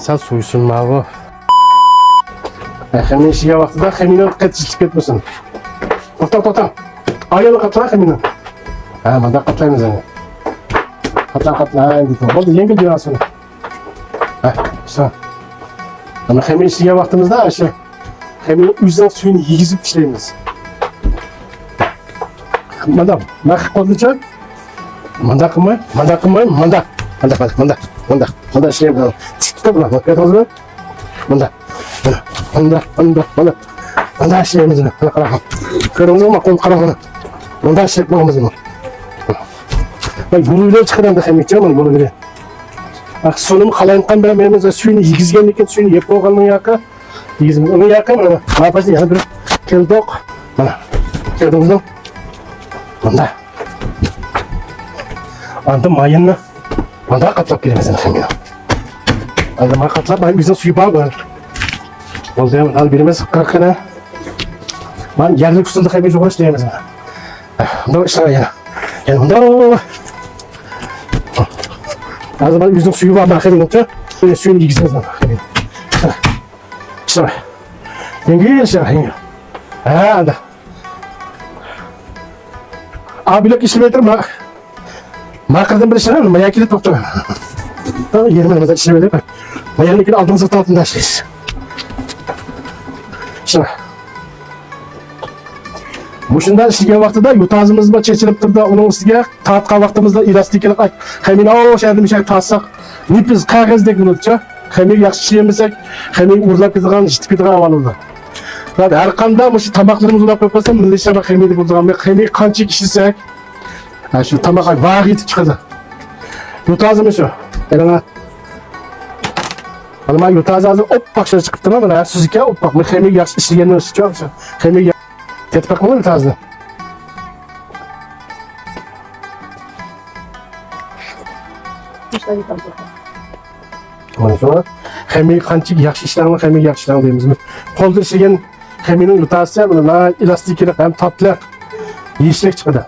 Sal soysun mavi. Hemen işe vaxtida xeminin qatışlık etmesin. To'xta. Ayağını qatla xeminin. Ha, bunda qatlaymiz yani. Qatla endi. Bo'ldi, yengil berasini. Ha, sağ. Ama hemen işe vaxtimizda aşağı. Hemen o'zining suyini yegizib ishlaymiz. Madam, nima qildicha? Manda qilmay. Manda ishlaymiz. Chiqdi bilan, ko'rdingizmi? Manda ishlaymiz. Qara. Ko'rdingizmi? Qo'l qarag'ini. Manda ishlaymiz. Bak, gururlar chiqaradi hammacha, mana gururlar. So'nim qalayinqan bilan men suyini yegizgan ekan, suyini yeb qo'yganning yoqqa. Yegizim, uni yoqqa mana. Mana yana bir keldoq. Mana. Ko'rdingizmi? Manda. Anda mayını manda qatlab kelamiz endi. Anda ma qatlab, men bizning suyu bor. Bo'ldi, al beramiz qirqini. Men yarlik ustida qayga jo'g'ra ishlaymiz. Unda ishlar yana. Yani unda hozir men bizning suyu bor, baxilingcha. Suyuni yegizamiz. İşte. Yengil ishlar. Ha, anda. Abilik işlemedir Maqirdan bir ishlar, mayakini to'xtab. Tamam, yermamizda ishlaydi. Mayanikini oldimizga tortib tashlaysiz. Shuna. Bu shundan ishlagan vaqtida yutazimiz va chechilib turdi, uning ustiga tortgan vaqtimizda elastikini xamin o'shandimish tortsak, nipiz qog'ozdek bo'libcha, xamin yaxshi ishlaymasak, xamin urlab ketgan, yitib ketgan avvalda. Har qanday shu tomoqlarimiz ulab qo'ysa, milliy shaba xamin deb bo'lgan, xamin qancha ishlasak, şu tabağa var yetip çıkdı. Yutazım şu. Elana. Ama yutazı hazır oppak çıktı mı bana? Süzike oppak. Ben kemik yaş işleyenler çıkıyor. Kemik tetpak mı yutazı? Mana sonra kemik kançık yaş işleyen kemik yaş işleyen diyemiz mi? Kolda işleyen kemiğin yutazı ya bana elastikini hem tatlı yiyişlik çıktı.